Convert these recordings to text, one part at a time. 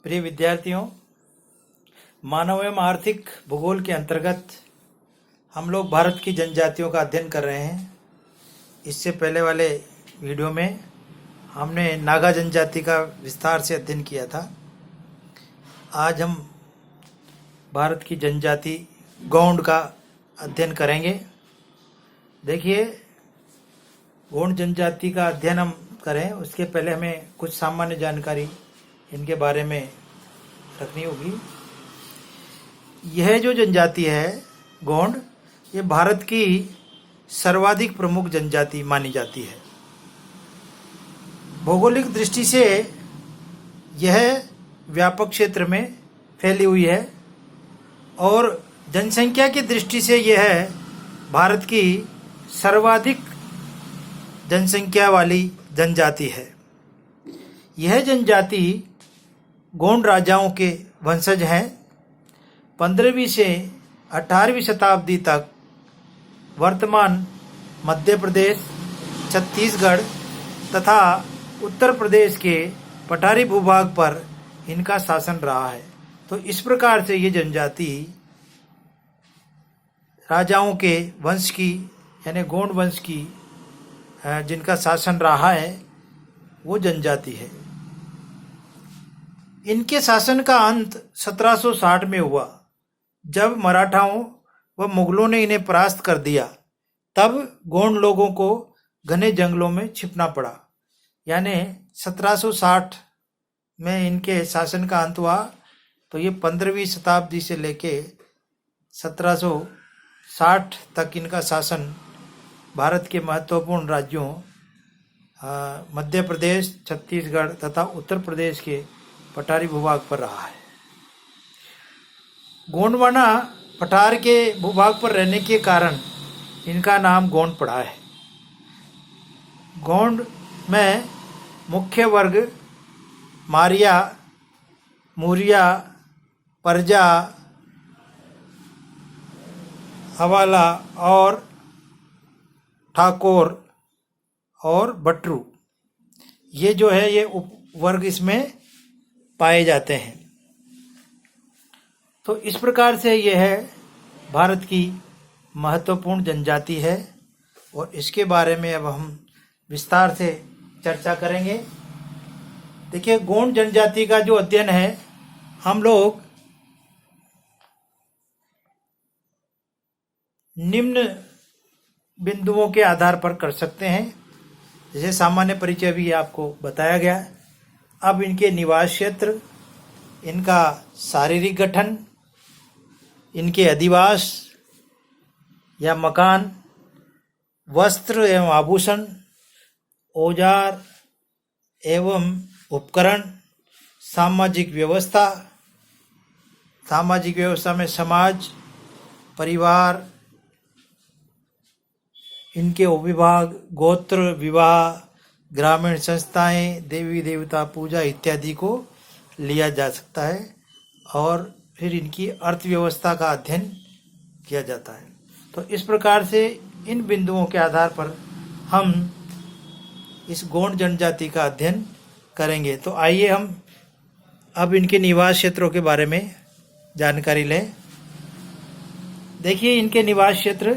प्रिय विद्यार्थियों, मानव एवं आर्थिक भूगोल के अंतर्गत हम लोग भारत की जनजातियों का अध्ययन कर रहे हैं। इससे पहले वाले वीडियो में हमने नागा जनजाति का विस्तार से अध्ययन किया था। आज हम भारत की जनजाति गोंड का अध्ययन करेंगे। देखिए, गोंड जनजाति का अध्ययन हम करें उसके पहले हमें कुछ सामान्य जानकारी इनके बारे में रखनी होगी। यह जो जनजाति है गोंड, ये भारत की सर्वाधिक प्रमुख जनजाति मानी जाती है। भौगोलिक दृष्टि से यह व्यापक क्षेत्र में फैली हुई है और जनसंख्या की दृष्टि से यह भारत की सर्वाधिक जनसंख्या वाली जनजाति है। यह जनजाति गोंड राजाओं के वंशज हैं। 15वीं से 18वीं शताब्दी तक वर्तमान मध्य प्रदेश, छत्तीसगढ़ तथा उत्तर प्रदेश के पठारी भूभाग पर इनका शासन रहा है। तो इस प्रकार से ये जनजाति राजाओं के वंश की यानी गोंड वंश की जिनका शासन रहा है वो जनजाति है। इनके शासन का अंत 1760 में हुआ, जब मराठाओं व मुगलों ने इन्हें परास्त कर दिया। तब गोंड लोगों को घने जंगलों में छिपना पड़ा। यानी 1760 में इनके शासन का अंत हुआ। तो ये 15वीं शताब्दी से लेके 1760 तक इनका शासन भारत के महत्वपूर्ण राज्यों मध्य प्रदेश, छत्तीसगढ़ तथा उत्तर प्रदेश के पठारी भूभाग पर रहा है। गोंडवाना पठार के भूभाग पर रहने के कारण इनका नाम गोंड पड़ा है। गोंड में मुख्य वर्ग मारिया, मूरिया, परजा, हवाला और ठाकोर और बटरू, ये जो है ये उपवर्ग इसमें पाए जाते हैं। तो इस प्रकार से यह है भारत की महत्वपूर्ण जनजाति है और इसके बारे में अब हम विस्तार से चर्चा करेंगे। देखिए, गोंड जनजाति का जो अध्ययन है हम लोग निम्न बिंदुओं के आधार पर कर सकते हैं। जैसे सामान्य परिचय भी आपको बताया गया। अब इनके निवास क्षेत्र, इनका शारीरिक गठन, इनके अधिवास या मकान, वस्त्र एवं आभूषण, औजार एवं उपकरण, सामाजिक व्यवस्था में समाज, परिवार, इनके उपविभाग, गोत्र, विवाह, ग्रामीण संस्थाएं, देवी देवता पूजा इत्यादि को लिया जा सकता है और फिर इनकी अर्थव्यवस्था का अध्ययन किया जाता है। तो इस प्रकार से इन बिंदुओं के आधार पर हम इस गोंड जनजाति का अध्ययन करेंगे। तो आइए हम अब इनके निवास क्षेत्रों के बारे में जानकारी लें। देखिए, इनके निवास क्षेत्र,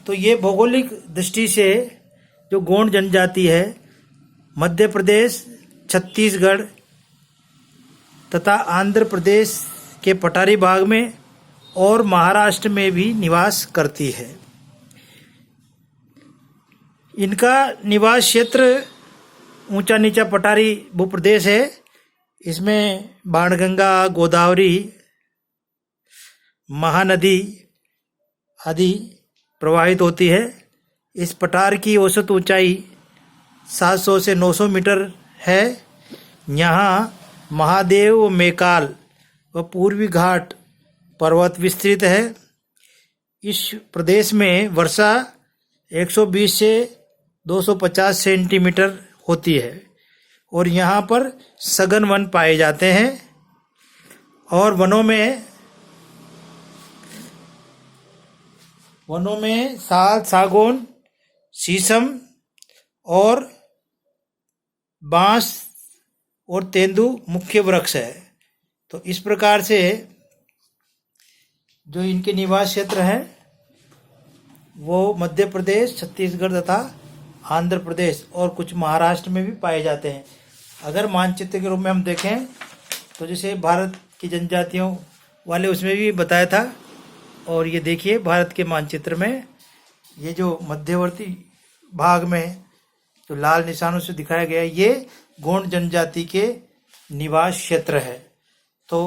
तो ये भौगोलिक दृष्टि से जो गोंड जनजाति है मध्य प्रदेश, छत्तीसगढ़ तथा आंध्र प्रदेश के पठारी भाग में और महाराष्ट्र में भी निवास करती है। इनका निवास क्षेत्र ऊंचा नीचा पठारी भूप्रदेश है। इसमें बाणगंगा, गोदावरी, महानदी आदि प्रवाहित होती है। इस पठार की औसत ऊंचाई 700 से 900 मीटर है। यहाँ महादेव, मेकाल व पूर्वी घाट पर्वत विस्तृत है। इस प्रदेश में वर्षा 120 से 250 सेंटीमीटर होती है और यहाँ पर सघन वन पाए जाते हैं और वनों में साल, सागौन, शीशम और बांस और तेंदू मुख्य वृक्ष है। तो इस प्रकार से जो इनके निवास क्षेत्र हैं वो मध्य प्रदेश, छत्तीसगढ़ तथा आंध्र प्रदेश और कुछ महाराष्ट्र में भी पाए जाते हैं। अगर मानचित्र के रूप में हम देखें तो जैसे भारत की जनजातियों वाले उसमें भी बताया था, और ये देखिए भारत के मानचित्र में ये जो मध्यवर्ती भाग में जो लाल निशानों से दिखाया गया है ये गोंड जनजाति के निवास क्षेत्र है। तो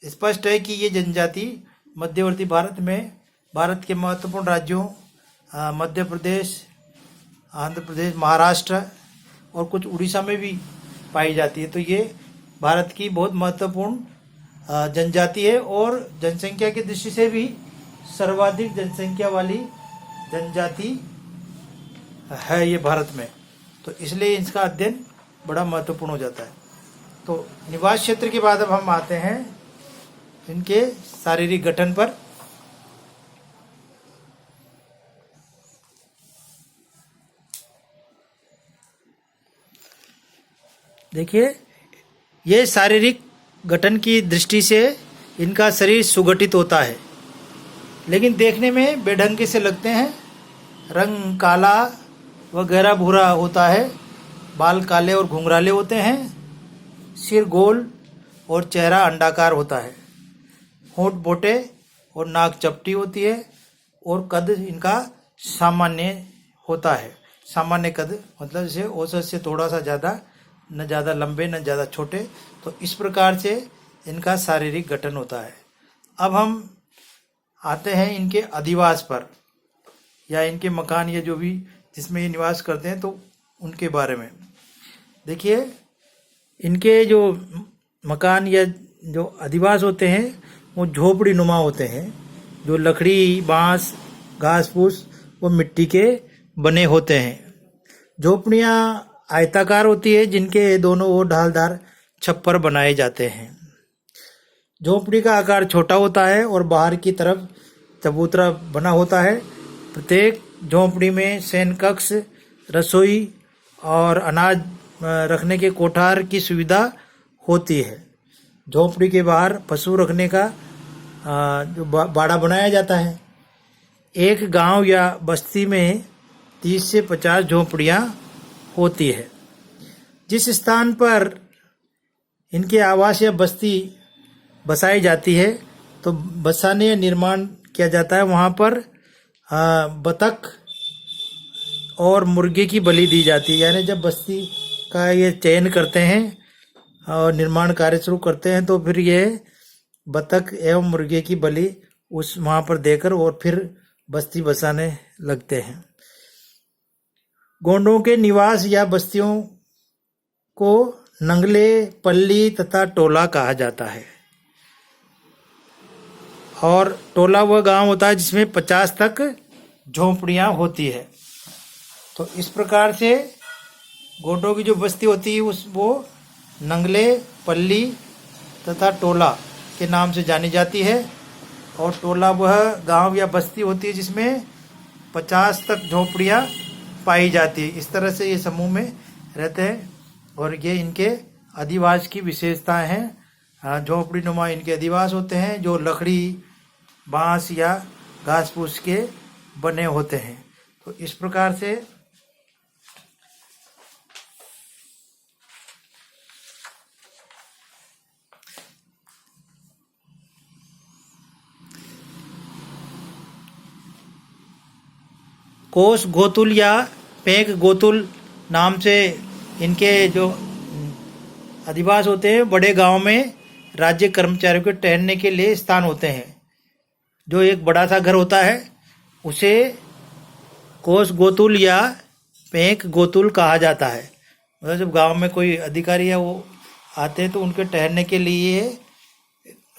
स्पष्ट है कि ये जनजाति मध्यवर्ती भारत में भारत के महत्वपूर्ण राज्यों मध्य प्रदेश, आंध्र प्रदेश, महाराष्ट्र और कुछ उड़ीसा में भी पाई जाती है। तो ये भारत की बहुत महत्वपूर्ण जनजाति है और जनसंख्या की दृष्टि से भी सर्वाधिक जनसंख्या वाली जनजाति है ये भारत में। तो इसलिए इसका अध्ययन बड़ा महत्वपूर्ण हो जाता है। तो निवास क्षेत्र के बाद अब हम आते हैं इनके शारीरिक गठन पर। देखिए ये शारीरिक गठन की दृष्टि से इनका शरीर सुगठित होता है, लेकिन देखने में बेढंगे से लगते हैं। रंग काला व गहरा भूरा होता है, बाल काले और घुंघराले होते हैं, सिर गोल और चेहरा अंडाकार होता है, होंठ बोटे और नाक चपटी होती है और कद इनका सामान्य होता है। सामान्य कद मतलब जैसे औसत से थोड़ा सा ज़्यादा, न ज़्यादा लंबे न ज़्यादा छोटे। तो इस प्रकार से इनका शारीरिक गठन होता है। अब हम आते हैं इनके अधिवास पर या इनके मकान या जो भी जिसमें ये निवास करते हैं तो उनके बारे में। देखिए इनके जो मकान या जो अधिवास होते हैं वो झोपड़ी नुमा होते हैं, जो लकड़ी, बांस, घास फूस व मिट्टी के बने होते हैं। झोपड़ियाँ आयताकार होती है जिनके दोनों ओर ढालदार छप्पर बनाए जाते हैं। झोपड़ी का आकार छोटा होता है और बाहर की तरफ चबूतरा बना होता है। प्रत्येक झोपड़ी में शयन कक्ष, रसोई और अनाज रखने के कोठार की सुविधा होती है। झोपड़ी के बाहर पशु रखने का जो बाड़ा बनाया जाता है। एक गांव या बस्ती में 30 से 50 झोपड़ियाँ होती है। जिस स्थान पर इनके आवास या बस्ती बसाई जाती है तो बसाने या निर्माण किया जाता है, वहाँ पर बतख और मुर्गे की बलि दी जाती है। यानी जब बस्ती का ये चयन करते हैं और निर्माण कार्य शुरू करते हैं तो फिर ये बतख एवं मुर्गे की बलि उस वहाँ पर देकर और फिर बस्ती बसाने लगते हैं। गोंडों के निवास या बस्तियों को नंगले, पल्ली तथा टोला कहा जाता है। और टोला वह गांव होता है जिसमें 50 तक झोंपड़ियां होती है। तो इस प्रकार से गोंडों की जो बस्ती होती है वो नंगले, पल्ली तथा टोला के नाम से जानी जाती है। और टोला वह गांव या बस्ती होती है जिसमें 50 तक झोंपड़ियां पाई जाती है। इस तरह से ये समूह में रहते हैं और ये इनके अधिवास की विशेषताएं हैं। झोंपड़ी नुमा इनके अधिवास होते हैं जो लकड़ी, बांस या घास फूस के बने होते हैं। तो इस प्रकार से कोस गोतुल या पेंक गोतुल नाम से इनके जो अधिवास होते हैं बड़े गांव में राज्य कर्मचारियों के ठहरने के लिए स्थान होते हैं। जो एक बड़ा सा घर होता है उसे कोस गोतुल या पेंक गोतुल कहा जाता है। मतलब जब गांव में कोई अधिकारी है वो आते हैं तो उनके ठहरने के लिए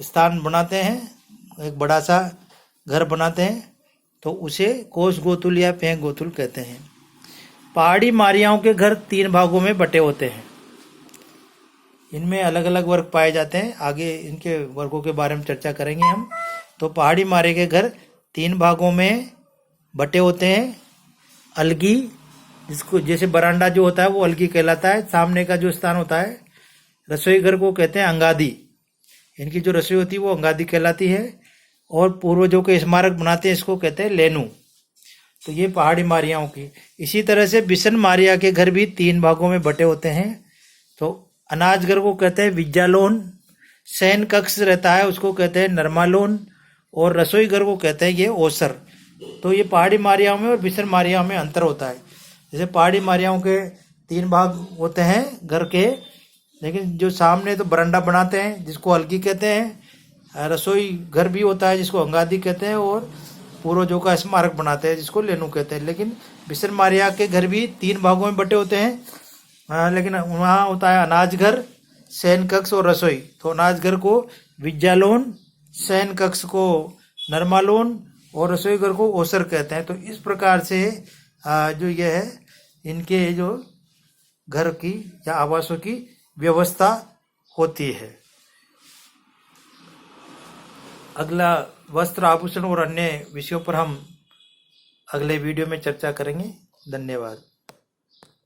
स्थान बनाते हैं, एक बड़ा सा घर बनाते हैं, तो उसे कोस गोतुल या पेंक गोतुल कहते हैं। पहाड़ी मारियाओं के घर 3 भागों में बटे होते हैं। इनमें अलग अलग वर्ग पाए जाते हैं, आगे इनके वर्गों के बारे में चर्चा करेंगे हम। तो पहाड़ी मारे के घर 3 भागों में बटे होते हैं। अलगी, जिसको जैसे बरांडा जो होता है वो अलगी कहलाता है। सामने का जो स्थान होता है रसोई घर को कहते हैं अंगादी। इनकी जो रसोई होती है वो अंगादी कहलाती है। और पूर्वजों के स्मारक बनाते हैं, इसको कहते हैं लेनू। तो ये पहाड़ी मारियाओं की। इसी तरह से बिशन मारिया के घर भी 3 भागों में बटे होते हैं। तो अनाज घर को कहते हैं विज्जालोन, शयन कक्ष रहता है उसको कहते हैं नरमालोन, और रसोई घर को कहते हैं ये ओसर। तो ये पहाड़ी मारियाओं में और बिशन मारियाओं में अंतर होता है। जैसे पहाड़ी मारियाओं के 3 भाग होते हैं घर के, लेकिन जो सामने तो बरंडा बनाते हैं जिसको हल्की कहते हैं, रसोई घर भी होता है जिसको अंगादी कहते हैं, और पूर्वजों का स्मारक बनाते हैं जिसको लेनू कहते हैं। लेकिन बिशन मारिया के घर भी 3 भागों में बटे होते हैं, लेकिन वहाँ होता है अनाज घर, शयन कक्ष और रसोई। तो अनाज घर को विज्जालोन, शयन कक्ष को नरमालोन और रसोई घर को ओसर कहते हैं। तो इस प्रकार से जो यह है इनके जो घर की या आवासों की व्यवस्था होती है। अगला वस्त्र, आभूषण और अन्य विषयों पर हम अगले वीडियो में चर्चा करेंगे। धन्यवाद।